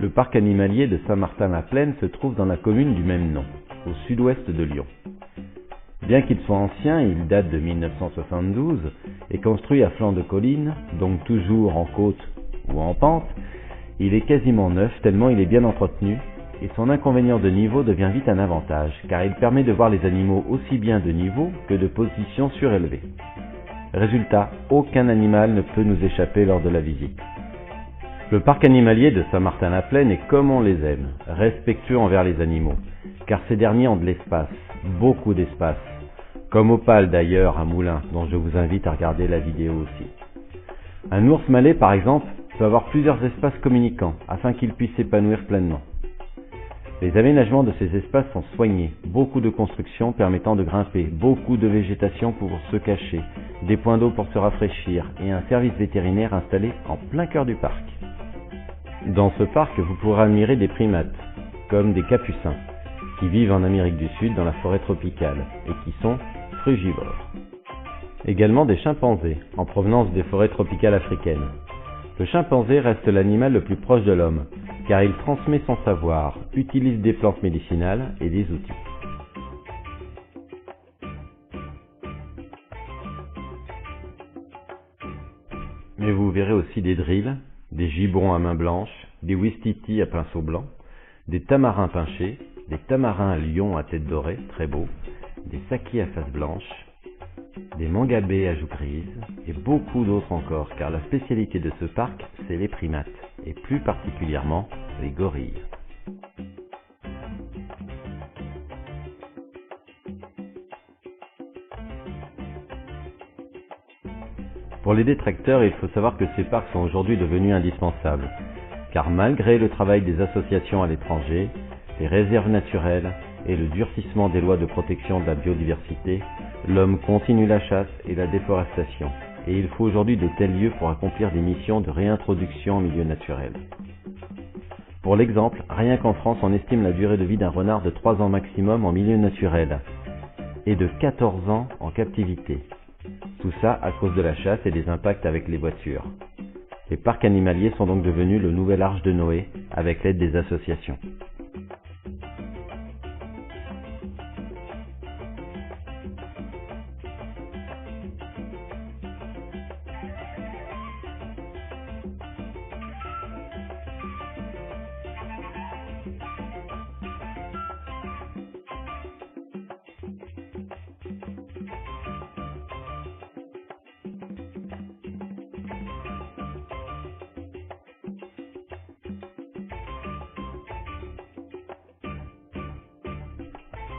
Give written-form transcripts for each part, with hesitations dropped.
Le parc animalier de Saint-Martin-la-Plaine se trouve dans la commune du même nom, au sud-ouest de Lyon. Bien qu'il soit ancien, il date de 1972 et construit à flanc de colline, donc toujours en côte ou en pente. Il est quasiment neuf tellement il est bien entretenu et son inconvénient de niveau devient vite un avantage car il permet de voir les animaux aussi bien de niveau que de position surélevée. Résultat, aucun animal ne peut nous échapper lors de la visite. Le parc animalier de Saint-Martin-la-Plaine est comme on les aime, respectueux envers les animaux, car ces derniers ont de l'espace, beaucoup d'espace, comme Opale d'ailleurs à Moulins, dont je vous invite à regarder la vidéo aussi. Un ours malais par exemple peut avoir plusieurs espaces communicants afin qu'il puisse s'épanouir pleinement. Les aménagements de ces espaces sont soignés, beaucoup de constructions permettant de grimper, beaucoup de végétation pour se cacher, des points d'eau pour se rafraîchir et un service vétérinaire installé en plein cœur du parc. Dans ce parc, vous pourrez admirer des primates, comme des capucins, qui vivent en Amérique du Sud dans la forêt tropicale et qui sont frugivores. Également des chimpanzés, en provenance des forêts tropicales africaines. Le chimpanzé reste l'animal le plus proche de l'homme, car il transmet son savoir, utilise des plantes médicinales et des outils. Mais vous verrez aussi des drills, des gibrons à main blanche, des ouistitis à pinceau blanc, des tamarins pinchés, des tamarins à lion à tête dorée, très beaux, des sakis à face blanche, des mangabés à joues grises et beaucoup d'autres encore, car la spécialité de ce parc, c'est les primates, et plus particulièrement les gorilles. Pour les détracteurs, il faut savoir que ces parcs sont aujourd'hui devenus indispensables, car malgré le travail des associations à l'étranger, les réserves naturelles et le durcissement des lois de protection de la biodiversité, l'homme continue la chasse et la déforestation, et il faut aujourd'hui de tels lieux pour accomplir des missions de réintroduction en milieu naturel. Pour l'exemple, rien qu'en France, on estime la durée de vie d'un renard de 3 ans maximum en milieu naturel, et de 14 ans en captivité. Tout ça à cause de la chasse et des impacts avec les voitures. Les parcs animaliers sont donc devenus le nouvel arche de Noé avec l'aide des associations.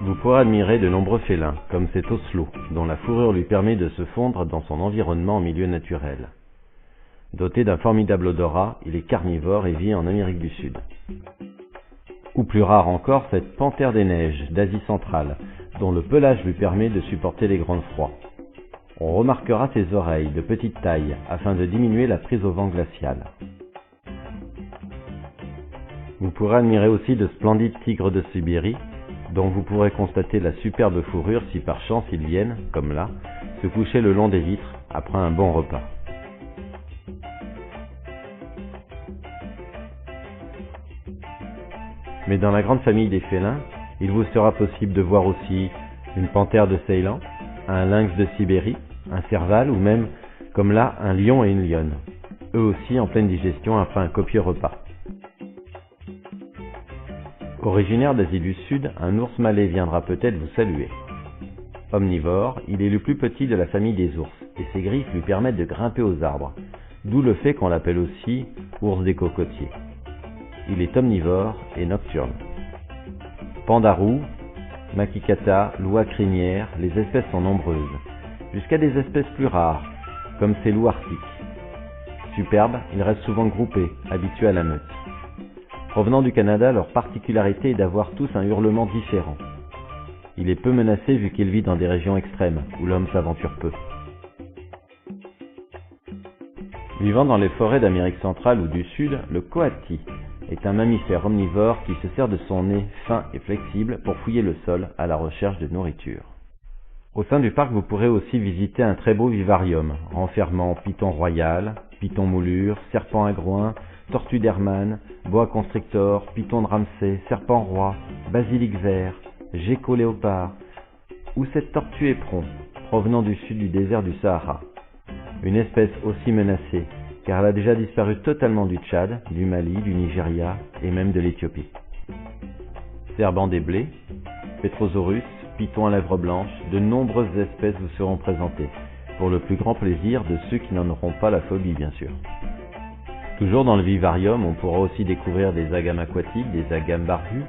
Vous pourrez admirer de nombreux félins, comme cet osselot, dont la fourrure lui permet de se fondre dans son environnement en milieu naturel. Doté d'un formidable odorat, il est carnivore et vit en Amérique du Sud. Ou plus rare encore, cette panthère des neiges d'Asie centrale, dont le pelage lui permet de supporter les grands froids. On remarquera ses oreilles de petite taille, afin de diminuer la prise au vent glacial. Vous pourrez admirer aussi de splendides tigres de Sibérie, dont vous pourrez constater la superbe fourrure si par chance ils viennent, comme là, se coucher le long des vitres après un bon repas. Mais dans la grande famille des félins, il vous sera possible de voir aussi une panthère de Ceylan, un lynx de Sibérie, un serval ou même, comme là, un lion et une lionne, eux aussi en pleine digestion après un copieux repas. Originaire d'Asie du Sud, un ours malais viendra peut-être vous saluer. Omnivore, il est le plus petit de la famille des ours, et ses griffes lui permettent de grimper aux arbres, d'où le fait qu'on l'appelle aussi ours des cocotiers. Il est omnivore et nocturne. Pandarou, makikata, loua crinière, les espèces sont nombreuses, jusqu'à des espèces plus rares, comme ces loups arctiques. Superbes, ils restent souvent groupés, habitués à la meute. Provenant du Canada, leur particularité est d'avoir tous un hurlement différent. Il est peu menacé vu qu'il vit dans des régions extrêmes, où l'homme s'aventure peu. Vivant dans les forêts d'Amérique centrale ou du Sud, le coati est un mammifère omnivore qui se sert de son nez fin et flexible pour fouiller le sol à la recherche de nourriture. Au sein du parc, vous pourrez aussi visiter un très beau vivarium, renfermant python royal, python moulure, serpent à groin, tortue d'Hermann, boa constrictor, python de Ramsay, serpent roi, basilic vert, gecko léopard, ou cette tortue éperon, provenant du sud du désert du Sahara. Une espèce aussi menacée, car elle a déjà disparu totalement du Tchad, du Mali, du Nigeria et même de l'Éthiopie. Serpent des blés, Petrosaurus, python à lèvres blanches, de nombreuses espèces vous seront présentées, pour le plus grand plaisir de ceux qui n'en auront pas la phobie bien sûr. Toujours dans le vivarium, on pourra aussi découvrir des agames aquatiques, des agames barbus,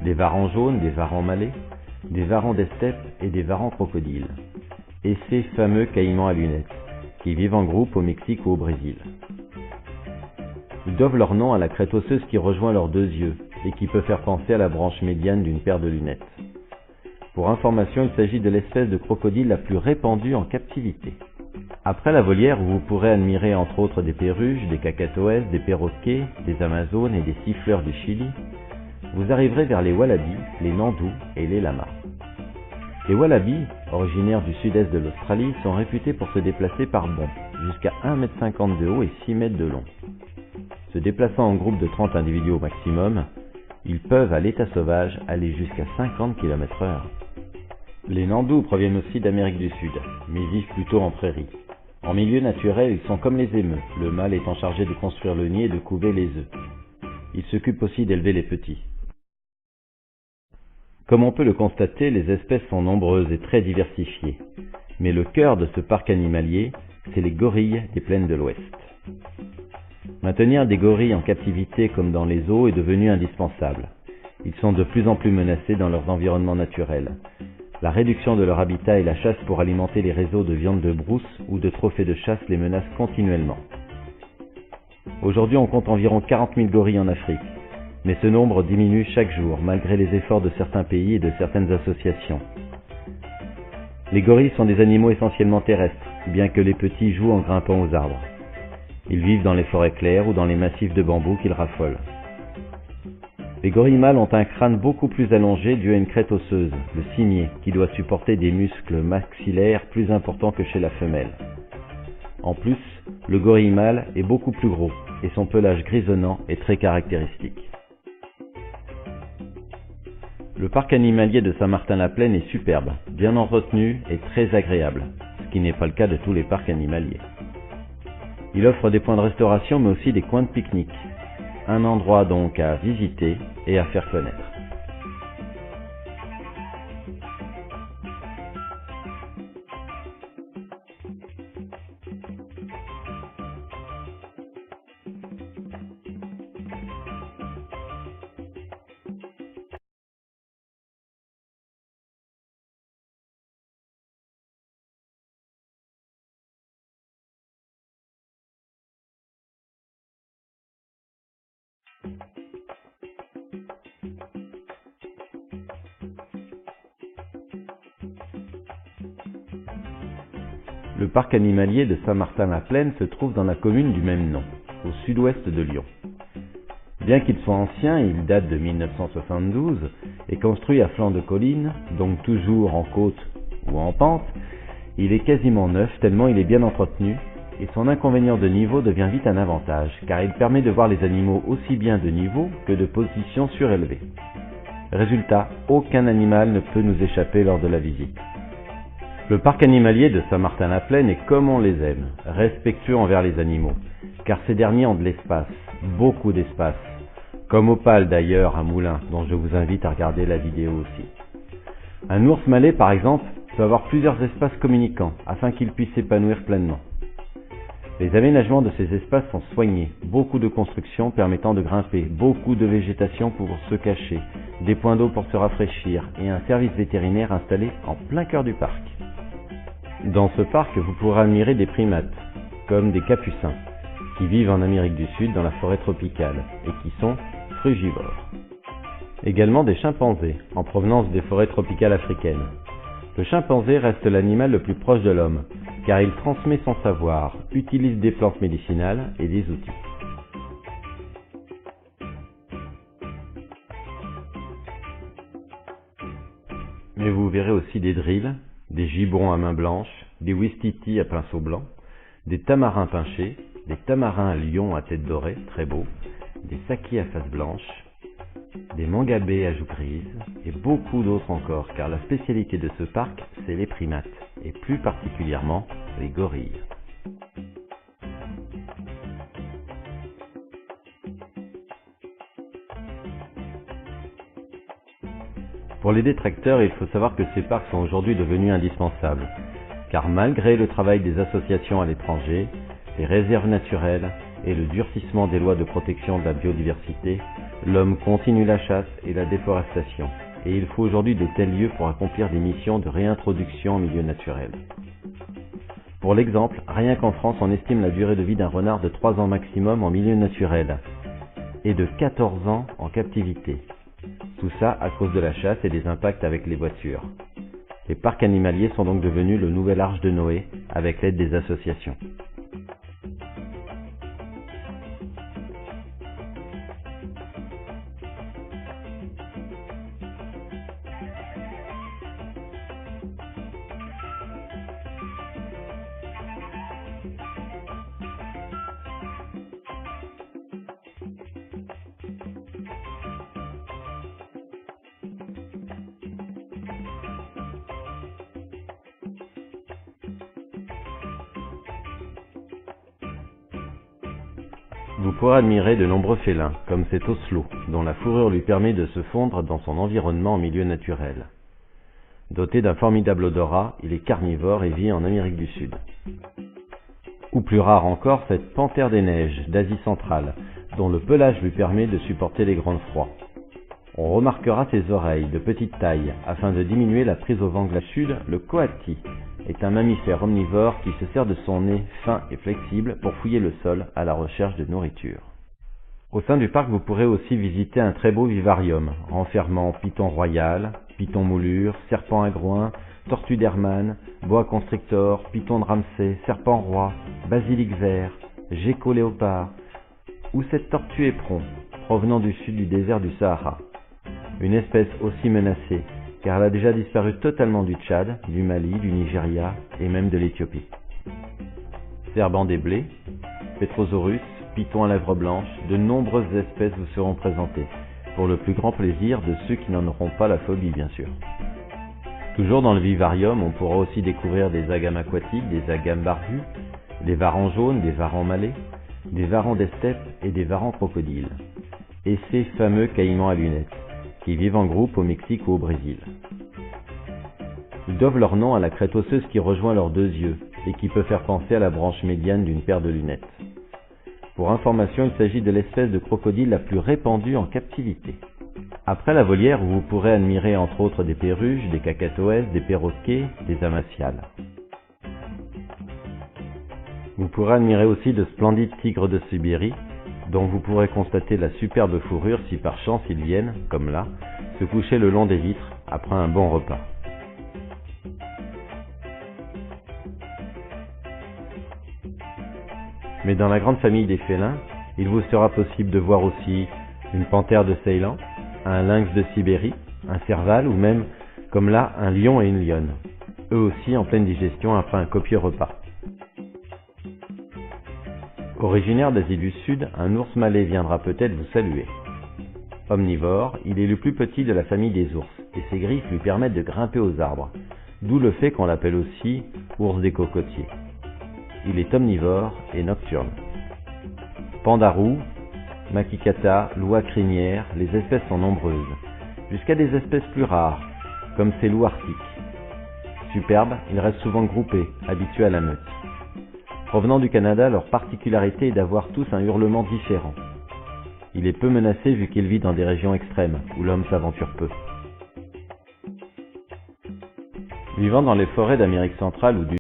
des varans jaunes, des varans malais, des varans des steppes et des varans crocodiles. Et ces fameux caïmans à lunettes, qui vivent en groupe au Mexique ou au Brésil. Ils doivent leur nom à la crête osseuse qui rejoint leurs deux yeux et qui peut faire penser à la branche médiane d'une paire de lunettes. Pour information, il s'agit de l'espèce de crocodile la plus répandue en captivité. Après la volière où vous pourrez admirer entre autres des perruches, des cacatoès, des perroquets, des amazones et des siffleurs du Chili, vous arriverez vers les wallabies, les nandous et les lamas. Les wallabies, originaires du sud-est de l'Australie, sont réputés pour se déplacer par bonds, jusqu'à 1,50 m de haut et 6 mètres de long. Se déplaçant en groupe de 30 individus au maximum, ils peuvent à l'état sauvage aller jusqu'à 50 km/h. Les nandous proviennent aussi d'Amérique du Sud, mais vivent plutôt en prairie. En milieu naturel, ils sont comme les émeus, le mâle étant chargé de construire le nid et de couver les œufs. Ils s'occupent aussi d'élever les petits. Comme on peut le constater, les espèces sont nombreuses et très diversifiées. Mais le cœur de ce parc animalier, c'est les gorilles des plaines de l'Ouest. Maintenir des gorilles en captivité comme dans les zoos est devenu indispensable. Ils sont de plus en plus menacés dans leurs environnements naturels. La réduction de leur habitat et la chasse pour alimenter les réseaux de viande de brousse ou de trophées de chasse les menacent continuellement. Aujourd'hui, on compte environ 40 000 gorilles en Afrique, mais ce nombre diminue chaque jour malgré les efforts de certains pays et de certaines associations. Les gorilles sont des animaux essentiellement terrestres, bien que les petits jouent en grimpant aux arbres. Ils vivent dans les forêts claires ou dans les massifs de bambou qu'ils raffolent. Les gorilles mâles ont un crâne beaucoup plus allongé dû à une crête osseuse, le cimier, qui doit supporter des muscles maxillaires plus importants que chez la femelle. En plus, le gorille mâle est beaucoup plus gros et son pelage grisonnant est très caractéristique. Le parc animalier de Saint-Martin-la-Plaine est superbe, bien entretenu et très agréable, ce qui n'est pas le cas de tous les parcs animaliers. Il offre des points de restauration mais aussi des coins de pique-nique. Un endroit donc à visiter et à faire connaître. Le parc animalier de Saint-Martin-la-Plaine se trouve dans la commune du même nom, au sud-ouest de Lyon. Bien qu'il soit ancien, il date de 1972 et construit à flanc de colline, donc toujours en côte ou en pente, il est quasiment neuf tellement il est bien entretenu et son inconvénient de niveau devient vite un avantage car il permet de voir les animaux aussi bien de niveau que de position surélevée. Résultat, aucun animal ne peut nous échapper lors de la visite. Le parc animalier de Saint-Martin-la-Plaine est comme on les aime, respectueux envers les animaux, car ces derniers ont de l'espace, beaucoup d'espace, comme Opale d'ailleurs à Moulins, dont je vous invite à regarder la vidéo aussi. Un ours malais par exemple peut avoir plusieurs espaces communicants afin qu'il puisse s'épanouir pleinement. Les aménagements de ces espaces sont soignés, beaucoup de constructions permettant de grimper, beaucoup de végétation pour se cacher, des points d'eau pour se rafraîchir et un service vétérinaire installé en plein cœur du parc. Dans ce parc, vous pourrez admirer des primates, comme des capucins, qui vivent en Amérique du Sud dans la forêt tropicale et qui sont frugivores. Également des chimpanzés, en provenance des forêts tropicales africaines. Le chimpanzé reste l'animal le plus proche de l'homme, car il transmet son savoir, utilise des plantes médicinales et des outils. Mais vous verrez aussi des drills, des gibrons à main blanche, des ouistitis à pinceau blanc, des tamarins pinchés, des tamarins à lion à tête dorée, très beaux, des sakis à face blanche, des mangabés à joues grises, et beaucoup d'autres encore, car la spécialité de ce parc, c'est les primates, et plus particulièrement les gorilles. Pour les détracteurs, il faut savoir que ces parcs sont aujourd'hui devenus indispensables, car malgré le travail des associations à l'étranger, les réserves naturelles et le durcissement des lois de protection de la biodiversité, l'homme continue la chasse et la déforestation, et il faut aujourd'hui de tels lieux pour accomplir des missions de réintroduction en milieu naturel. Pour l'exemple, rien qu'en France, on estime la durée de vie d'un renard de 3 ans maximum en milieu naturel, et de 14 ans en captivité. Tout ça à cause de la chasse et des impacts avec les voitures. Les parcs animaliers sont donc devenus le nouvel arche de Noé avec l'aide des associations. Vous pourrez admirer de nombreux félins, comme cet ocelot, dont la fourrure lui permet de se fondre dans son environnement en milieu naturel. Doté d'un formidable odorat, il est carnivore et vit en Amérique du Sud. Ou plus rare encore, cette panthère des neiges d'Asie centrale, dont le pelage lui permet de supporter les grands froids. On remarquera ses oreilles de petite taille, afin de diminuer la prise au vent glacial. Le coati est un mammifère omnivore qui se sert de son nez fin et flexible pour fouiller le sol à la recherche de nourriture. Au sein du parc, vous pourrez aussi visiter un très beau vivarium, renfermant python royal, python moulure, serpent à groin, tortue d'Hermann, boa constrictor, python de Ramsay, serpent roi, basilic vert, gecko léopard, ou cette tortue éperon, provenant du sud du désert du Sahara. Une espèce aussi menacée, car elle a déjà disparu totalement du Tchad, du Mali, du Nigeria et même de l'Éthiopie. Serpent des blés, Petrosaurus, python à lèvres blanches, de nombreuses espèces vous seront présentées, pour le plus grand plaisir de ceux qui n'en auront pas la phobie bien sûr. Toujours dans le vivarium, on pourra aussi découvrir des agames aquatiques, des agames barbus, des varans jaunes, des varans malais, des varans des steppes et des varans crocodiles, et ces fameux caïmans à lunettes, qui vivent en groupe au Mexique ou au Brésil. Ils doivent leur nom à la crête osseuse qui rejoint leurs deux yeux et qui peut faire penser à la branche médiane d'une paire de lunettes. Pour information, il s'agit de l'espèce de crocodile la plus répandue en captivité. Après la volière, vous pourrez admirer entre autres des perruches, des cacatoès, des perroquets, des amaciales. Vous pourrez admirer aussi de splendides tigres de Sibérie, dont vous pourrez constater la superbe fourrure si par chance ils viennent, comme là, se coucher le long des vitres après un bon repas. Mais dans la grande famille des félins, il vous sera possible de voir aussi une panthère de Ceylan, un lynx de Sibérie, un serval ou même, comme là, un lion et une lionne, eux aussi en pleine digestion après un copieux repas. Originaire d'Asie du Sud, un ours malais viendra peut-être vous saluer. Omnivore, il est le plus petit de la famille des ours, et ses griffes lui permettent de grimper aux arbres, d'où le fait qu'on l'appelle aussi ours des cocotiers. Il est omnivore et nocturne. Pandarou, makikata, loua crinière, les espèces sont nombreuses, jusqu'à des espèces plus rares, comme ces loups arctiques. Superbes, ils restent souvent groupés, habitués à la meute. Provenant du Canada, leur particularité est d'avoir tous un hurlement différent. Il est peu menacé vu qu'il vit dans des régions extrêmes, où l'homme s'aventure peu. Vivant dans les forêts d'Amérique centrale ou du